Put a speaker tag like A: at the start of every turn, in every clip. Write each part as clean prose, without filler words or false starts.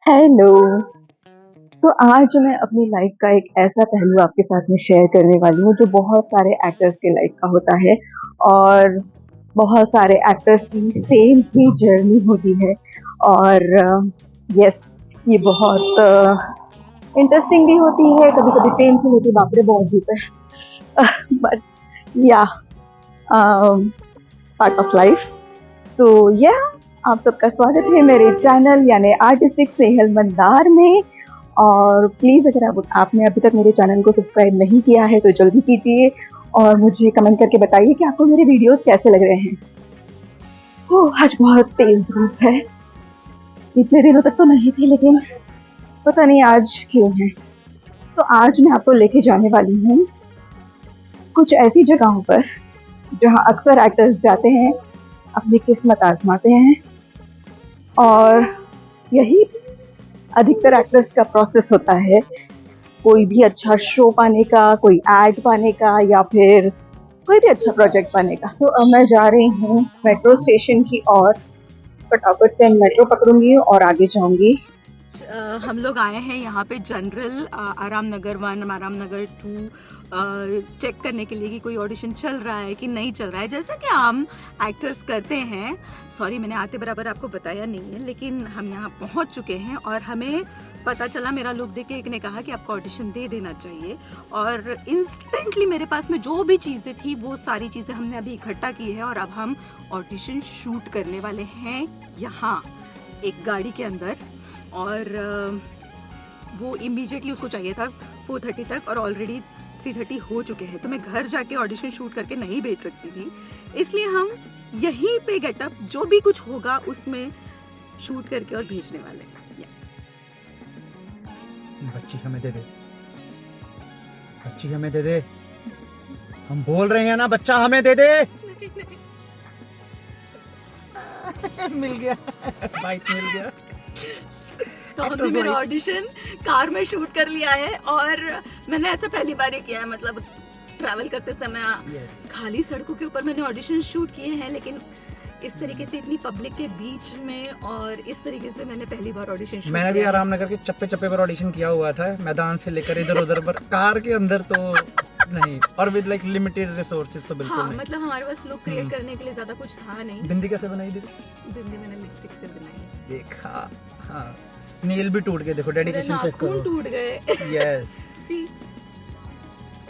A: Hello. तो आज मैं अपनी लाइफ का एक ऐसा पहलू आपके साथ में शेयर करने वाली हूँ जो बहुत सारे एक्टर्स के लाइफ का होता है और बहुत सारे एक्टर्स की सेम ही जर्नी होती है और यस ये बहुत इंटरेस्टिंग भी होती है, कभी-कभी पेनफुल होती है, बाप रे बहुत डीप है। बट या पार्ट ऑफ लाइफ। तो या आप सबका स्वागत है मेरे चैनल यानी आर्टिस्टिक सेहल मंदार में। और प्लीज़ अगर आपने अभी तक मेरे चैनल को सब्सक्राइब नहीं किया है तो जल्दी कीजिए और मुझे कमेंट करके बताइए कि आपको मेरे वीडियोस कैसे लग रहे हैं। आज बहुत तेज धूप है, इतने दिनों तक तो नहीं थी लेकिन पता नहीं आज क्यों है। तो आज मैं आपको लेके जाने वाली हूँ कुछ ऐसी जगहों पर जहाँ अक्सर एक्टर्स जाते हैं, अपनी किस्मत आजमाते हैं और यही अधिकतर एक्टर्स का प्रोसेस होता है कोई भी अच्छा शो पाने का, कोई एड पाने का या फिर कोई भी अच्छा प्रोजेक्ट पाने का। तो अब मैं जा रही हूँ मेट्रो स्टेशन की ओर, फटाफट से मेट्रो पकड़ूंगी और आगे जाऊंगी।
B: हम लोग आए हैं यहाँ पे जनरल आराम नगर 1, आराम नगर 2 चेक करने के लिए कि कोई ऑडिशन चल रहा है कि नहीं चल रहा है, जैसा कि आम एक्टर्स करते हैं। सॉरी मैंने आते बराबर आपको बताया नहीं है, लेकिन हम यहाँ पहुँच चुके हैं और हमें पता चला, मेरा लुक देख के एक ने कहा कि आपको ऑडिशन दे देना चाहिए और इंस्टेंटली मेरे पास में जो भी चीज़ें थी वो सारी चीज़ें हमने अभी इकट्ठा की है और अब हम ऑडिशन शूट करने वाले हैं यहाँ एक गाड़ी के अंदर। और वो इमीडिएटली उसको चाहिए था 4:30 तक और ऑलरेडी 3:30 हो चुके हैं, तो मैं घर जाके ऑडिशन शूट करके नहीं भेज सकती थी, इसलिए हम यहीं पे गेटअप जो भी कुछ होगा उसमें शूट करके और भेजने वाले हैं।
C: बच्ची हमें दे दे, बच्ची हमें दे दे, हम बोल रहे हैं ना बच्चा हमें दे दे। मिल गया, बाइक मिल गया।
B: तो हमने मेरा ऑडिशन कार में शूट कर लिया है और मैंने ऐसा पहली बार ही किया है, मतलब ट्रैवल करते समय खाली सड़कों के ऊपर मैंने ऑडिशन शूट किए हैं, लेकिन इस तरीके से इतनी पब्लिक के बीच में और इस तरीके से मैंने पहली बार ऑडिशन शूट
C: मैंने भी आराम नगर के चप्पे चप्पे पर ऑडिशन किया हुआ था, मैदान से लेकर इधर उधर, पर कार के अंदर तो नहीं, और विद लाइक लिमिटेड रिसोर्सेज तो बिल्कुल नहीं।
B: मतलब हमारे पास लुक क्रिएट करने के लिए ज्यादा कुछ था नहीं।
C: बिंदी कैसे बनाई थी?
B: बिंदी मैंने लिपस्टिक से बनाई।
C: देखा, हाँ नेल भी टूट गए, देखो डेडिकेशन चेक करो,
B: टूट गए।
C: यस।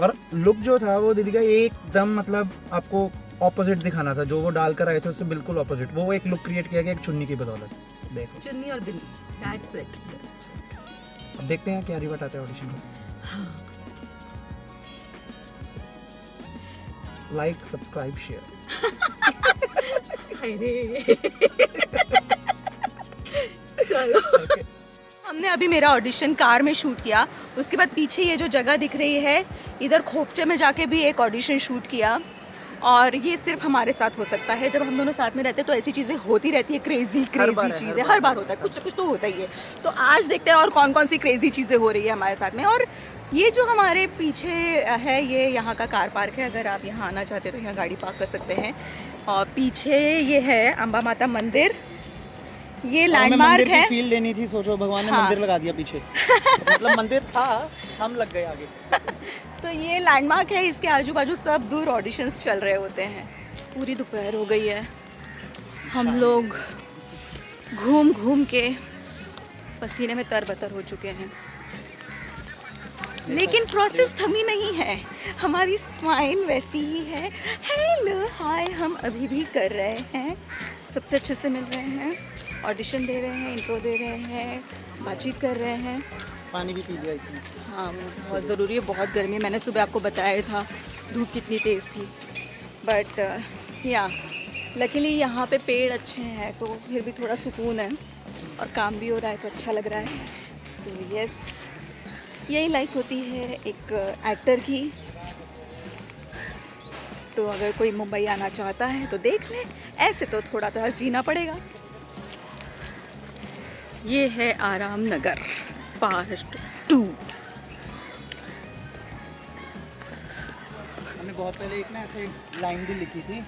C: और लुक जो था वो दीदी का एकदम मतलब आपको ऑपोजिट दिखाना था, जो वो डालकर आए थे उससे बिल्कुल ऑपोजिट। वो एक लुक क्रिएट किया गया एक चुन्नी की बदौलत। देखो
B: चुन्नी और बिंदी, दैट्स इट।
C: अब देखते हैं क्या रिवट आता है ऑडिशन में। Like subscribe share.
B: चलो हमने अभी मेरा ऑडिशन कार में शूट किया, उसके बाद पीछे ये जो जगह दिख रही है इधर खोपचे में जाके भी एक ऑडिशन शूट किया। और ये सिर्फ हमारे साथ हो सकता है, जब हम दोनों साथ में रहते हैं तो ऐसी चीज़ें होती रहती है, क्रेजी चीज़ें हर बार होता है, कुछ ना कुछ तो होता ही है। तो आज देखते हैं और कौन कौन सी क्रेजी चीज़ें हो रही है हमारे साथ में। और ये जो हमारे पीछे है ये यहाँ का कार पार्क है, अगर आप यहाँ आना चाहते हैं तो यहाँ गाड़ी पार्क कर सकते हैं। और पीछे ये है अम्बा माता मंदिर, ये लैंडमार्क है।
C: फील लेनी थी, सोचो भगवान ने मंदिर लगा दिया पीछे। मतलब मंदिर था, हम लग गए आगे।
B: तो ये लैंडमार्क है, इसके आजू बाजू सब दूर ऑडिशंस चल रहे होते हैं। पूरी दोपहर हो गई है, हम लोग घूम घूम के पसीने में तरबतर हो चुके हैं, लेकिन प्रोसेस थमी नहीं है, हमारी स्माइल वैसी ही है। हेलो हाय हम अभी भी कर रहे हैं, सबसे अच्छे से मिल रहे हैं, ऑडिशन दे रहे हैं, इंट्रो दे रहे हैं, बातचीत कर रहे हैं।
C: पानी भी पी लिया इसमें।
B: हाँ बहुत ज़रूरी है, बहुत गर्मी है, मैंने सुबह आपको बताया था धूप कितनी तेज़ थी, बट या लकीली यहाँ पे पेड़ अच्छे हैं तो फिर भी थोड़ा सुकून है और काम भी हो रहा है तो अच्छा लग रहा है। तो यस, यही लाइफ होती है एक एक्टर की। तो अगर कोई मुंबई आना चाहता है तो देख ले, ऐसे तो थोड़ा तो जीना पड़ेगा। ये है आराम नगर पार्ट 2।
C: हमने बहुत पहले एक ना ऐसे लाइन भी लिखी थी,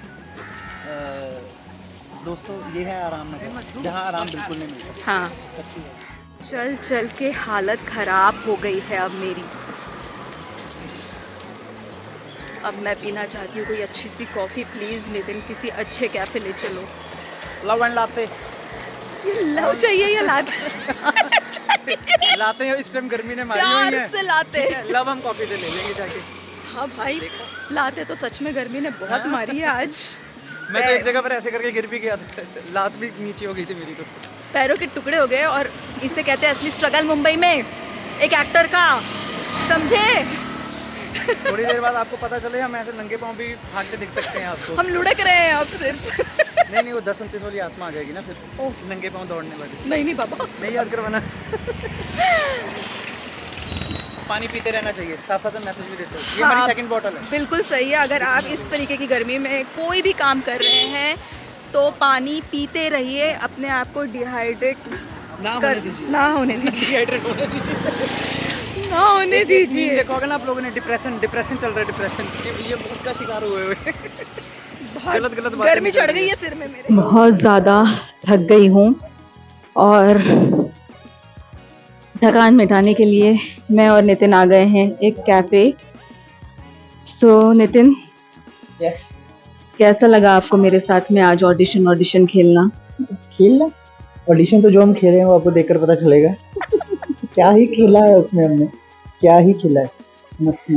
C: दोस्तों ये है आराम नगर, जहाँ आराम बिल्कुल नहीं मिलता।
B: हाँ
C: सच्ची है।
B: चल चल के हालत ख़राब हो गई है अब मेरी। अब मैं पीना चाहती हूँ कोई अच्छी सी कॉफ़ी। प्लीज़ नितिन, किसी अच्छे कैफ़े ले चलो।
C: लव एंड लाते।
B: ये लव चाहिए या लाते?
C: लाते हैं, इस टाइम गर्मी ने मारी हुई
B: प्यार
C: है।
B: से लाते।
C: लव हम कॉफी से ले लेंगे जाके।
B: हाँ भाई, लाते तो सच में गर्मी ने बहुत मारी है आज।
C: मैं तो एक जगह पर ऐसे करके गिर भी गया था, लात भी नीचे हो गई थी मेरी तो।
B: पैरों के टुकड़े हो गए। और इसे कहते हैं असली स्ट्रगल मुंबई में एक एक्टर का, समझे?
C: थोड़ी देर बाद आपको पता चले हम ऐसे नंगे पाँव भी भागते दिख सकते हैं आपको।
B: हम लुढ़क रहे हैं अब सिर्फ।
C: नहीं वो 10-29 वाली आत्मा आ जाएगी ना फिर, नंगे पाँव दौड़ने वाली।
B: नहीं बाबा,
C: नहीं याद करवाना। पानी पीते रहना चाहिए, साथ साथ में मैसेज भी देते हो। ये
B: हाँ,
C: हमारी सेकंड बॉटल है।
B: बिल्कुल सही है। अगर आप इस तरीके की गर्मी में कोई भी काम कर रहे हैं तो पानी पीते रहिए, अपने आप को डिहाइड्रेट
C: ना होने दीजिए।
B: ना होने दीजिए।
C: डिहाइड्रेट होने दीजिए।
B: ना होने दीजिए।
C: देखोगे ना आप लोगों ने, डिप्रेशन चल रहा है, डिप्रेशन। ये उसका शिकार हुए हुए। गलत बातें
B: गर्मी
C: निकल
B: चढ़
C: रही
B: गई
C: है।
B: है सिर में मेरे।
A: बहुत ज़्यादा थक गई हूँ और थकान मिटाने के लिए मैं और नितिन आ गए हैं एक कैफ़े। सो नितिन,
C: Yes.
A: कैसा लगा आपको मेरे साथ में आज ऑडिशन खेलना?
C: खेलना ऑडिशन तो जो हम खेले हैं वो आपको देखकर पता चलेगा। क्या ही खेला है उसमें हमने, क्या ही खेला है। मस्त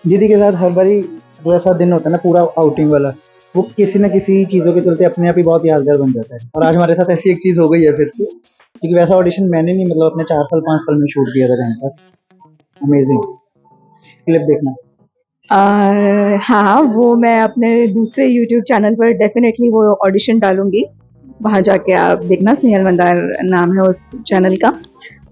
C: दीदी के साथ हर बारी वो ऐसा दिन होता है ना पूरा आउटिंग वाला, वो किसी न किसी चीज़ों के चलते अपने आप ही बहुत यादगार बन जाता है। और आज हमारे साथ ऐसी एक चीज़ हो गई है फिर से, क्योंकि वैसा ऑडिशन मैंने नहीं मतलब अपने 4 साल 5 साल में शूट किया था कहीं पर। अमेजिंग क्लिप देखना।
A: हाँ, वो मैं अपने दूसरे यूट्यूब चैनल पर डेफिनेटली वो ऑडिशन डालूंगी। वहाँ जाके आप देखना, स्नेहल मंदार नाम है उस चैनल का,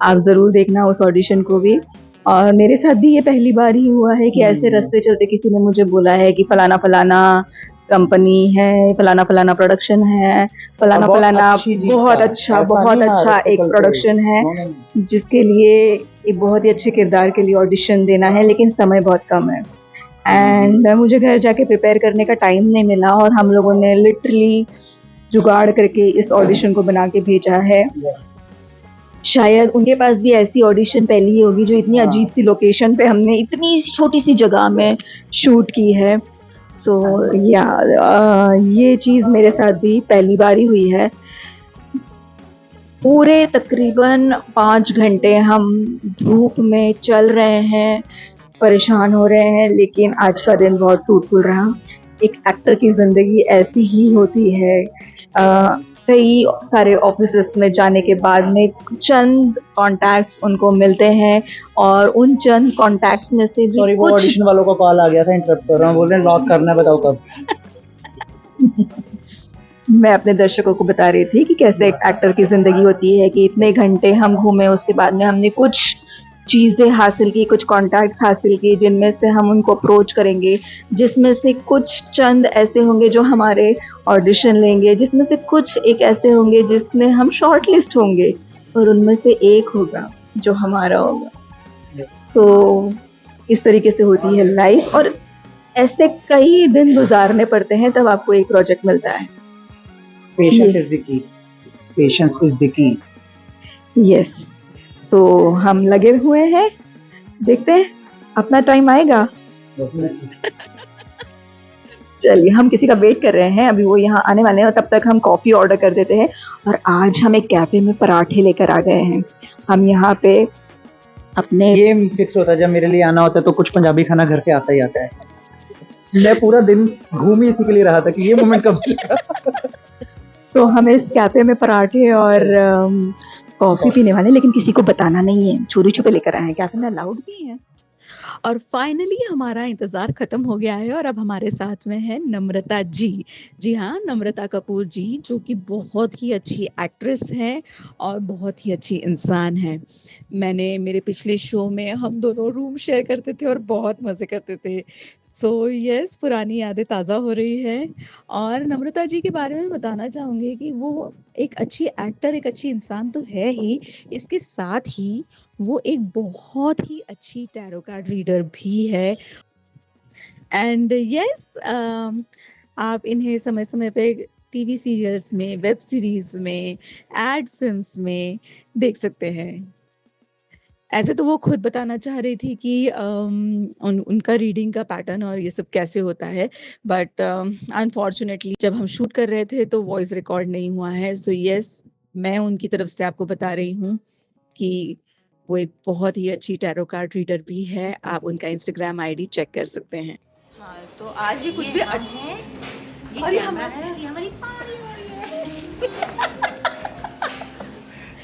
A: आप ज़रूर देखना उस ऑडिशन को भी। और मेरे साथ भी ये पहली बार ही हुआ है कि ऐसे रास्ते चलते किसी ने मुझे बोला है कि फलाना फलाना कंपनी है, फलाना फलाना प्रोडक्शन है, फलाना फलाना बहुत अच्छा एक प्रोडक्शन है जिसके लिए एक बहुत ही अच्छे किरदार के लिए ऑडिशन देना है, लेकिन समय बहुत कम है एंड मुझे घर जाके प्रिपेयर करने का टाइम नहीं मिला और हम लोगों ने लिटरली जुगाड़ करके इस ऑडिशन को बना के भेजा है। शायद उनके पास भी ऐसी ऑडिशन पहली ही होगी जो इतनी अजीब सी लोकेशन पे हमने इतनी छोटी सी जगह में शूट की है। सो ये चीज़ मेरे साथ भी पहली बार ही हुई है। पूरे तकरीबन 5 घंटे हम धूप में चल रहे हैं, परेशान हो रहे हैं, लेकिन आज का दिन बहुत फ्रूटफुल रहा। एक एक्टर की ज़िंदगी ऐसी ही होती है। कई सारे ऑफिसेस में जाने के बाद में चंद कॉन्टैक्ट्स उनको मिलते हैं और उन चंद कॉन्टैक्ट्स में से भी
C: वो ऑडिशन वालों का कॉल आ गया था, इंटरप्ट कर रहा हूँ, बोल रहे हैं लॉक करना है, बताओ कब।
A: मैं अपने दर्शकों को बता रही थी कि कैसे एक एक्टर की ज़िंदगी होती है कि इतने घंटे हम घूमे, उसके बाद में हमने कुछ चीज़ें हासिल की, कुछ कॉन्टैक्ट्स हासिल किए जिनमें से हम उनको अप्रोच करेंगे, जिसमें से कुछ चंद ऐसे होंगे जो हमारे ऑडिशन लेंगे, जिसमें से कुछ एक ऐसे होंगे जिसमें हम शॉर्ट लिस्ट होंगे और उनमें से एक होगा जो हमारा होगा। तो इस तरीके से होती है लाइफ और ऐसे कई दिन गुजारने पड़ते हैं तब आपको एक प्रोजेक्ट मिलता है।
C: Patience is the key. Patience is the key.
A: Yes, so हम लगे हुए हैं, देखते हैं अपना टाइम आएगा। चलिए, हम किसी का वेट कर रहे हैं, अभी वो यहाँ आने वाले हैं और तब तक हम कॉफ़ी ऑर्डर कर देते हैं। और आज हम एक कैफ़े में पराठे लेकर आ गए हैं। हम यहाँ पे अपने
C: ये फिक्स होता है जब मेरे लिए आना होता है तो कुछ पंजाबी खाना घर से आता ही आता है। मैं पूरा दिन घूम ही इसी के लिए रहा था कि ये मोमेंट कब मिलेगा।
A: तो हम इस कैफ़े में पराठे और कॉफ़ी पीने वाले, लेकिन किसी को बताना नहीं है, चोरी छुपे लेकर आए हैं। कैफ़े में अलाउड भी है।
B: और फाइनली हमारा इंतज़ार ख़त्म हो गया है और अब हमारे साथ में है नम्रता जी। जी हाँ, नम्रता कपूर जी, जो कि बहुत ही अच्छी एक्ट्रेस हैं और बहुत ही अच्छी इंसान हैं। मैंने मेरे पिछले शो में हम दोनों रूम शेयर करते थे और बहुत मज़े करते थे। सो यस, पुरानी यादें ताज़ा हो रही हैं। और नम्रता जी के बारे में बताना चाहूँगी कि वो एक अच्छी एक्टर, एक अच्छी इंसान तो है ही, इसके साथ ही वो एक बहुत ही अच्छी टैरो कार्ड रीडर भी है। एंड यस, आप इन्हें समय-समय पे टीवी सीरियल्स में, वेब सीरीज़ में, एड फ़िल्म्स में
D: देख सकते हैं। ऐसे तो वो खुद बताना चाह रही थी कि उनका रीडिंग का पैटर्न और ये सब कैसे होता है, बट अनफॉर्चुनेटली जब हम शूट कर रहे थे तो वॉइस रिकॉर्ड नहीं हुआ है। सो यस, मैं उनकी तरफ से आपको बता रही हूँ कि वो एक बहुत ही अच्छी टैरो कार्ड रीडर भी है। आप उनका इंस्टाग्राम आईडी चेक कर सकते हैं।
B: हाँ, तो आज ही कुछ भी
E: हम है, ये
B: और ये
E: कैमरा
B: हमारा-
E: है, ये हमारी पारी हो रही है।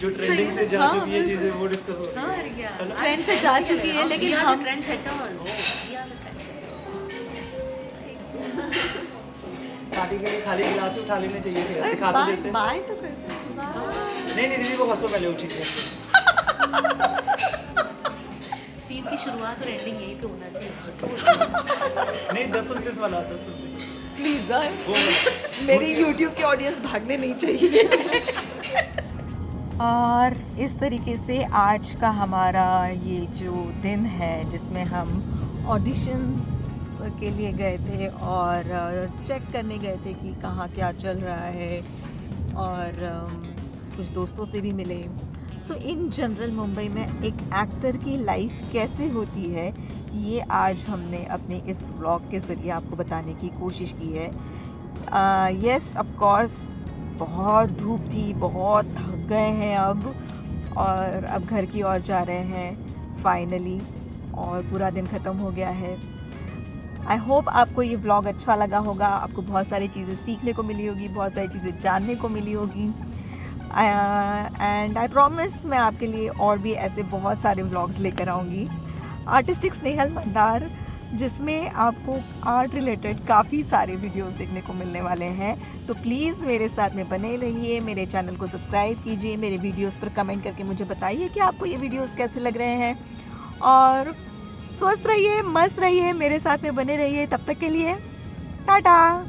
C: जो ट्रेंडिंग से जा
B: हाँ,
C: चुकी है चीजें वो डिस्कस हो रही
E: हाँ,
C: है।
E: रिया।
B: ट्रेंड से जा चुकी है, लेकिन हम-
C: शादी के लिए खाली गिलास ही उठा लेने चाहिए थे, दिखा तो देते।
B: बाय तो करते हैं।
C: नहीं दीदी वो हंसो पहले वो चीज है।
E: सीन की शुरुआत और एंडिंग यहीं पे होना चाहिए।
C: नहीं 10-29 वाला 10-29
B: प्लीज
C: वो वाला।
B: मेरी YouTube की ऑडियंस भागने नहीं चाहिए। और इस तरीके से आज का हमारा ये जो दिन है जिसमें हम ऑडिशंस के लिए गए थे और चेक करने गए थे कि कहाँ क्या चल रहा है, और कुछ दोस्तों से भी मिले। सो इन जनरल मुंबई में एक एक्टर की लाइफ कैसे होती है, ये आज हमने अपने इस व्लॉग के ज़रिए आपको बताने की कोशिश की है। यस, ऑफ कोर्स बहुत धूप थी, बहुत थक गए हैं अब, और अब घर की ओर जा रहे हैं फाइनली, और पूरा दिन ख़त्म हो गया है। आई होप आपको ये व्लॉग अच्छा लगा होगा, आपको बहुत सारी चीज़ें सीखने को मिली होगी, बहुत सारी चीज़ें जानने को मिली होगी, एंड आई प्रॉमिस मैं आपके लिए और भी ऐसे बहुत सारे व्लॉग्स लेकर आऊँगी। आर्टिस्टिक स्नेहल मंदार, जिसमें आपको आर्ट रिलेटेड काफ़ी सारे वीडियोस देखने को मिलने वाले हैं। तो प्लीज़ मेरे साथ में बने रहिए, मेरे चैनल को सब्सक्राइब कीजिए, मेरे वीडियोस पर कमेंट करके मुझे बताइए कि आपको ये वीडियोस कैसे लग रहे हैं, और स्वस्थ रहिए, मस्त रहिए, मेरे साथ में बने रहिए। तब तक के लिए टाटा।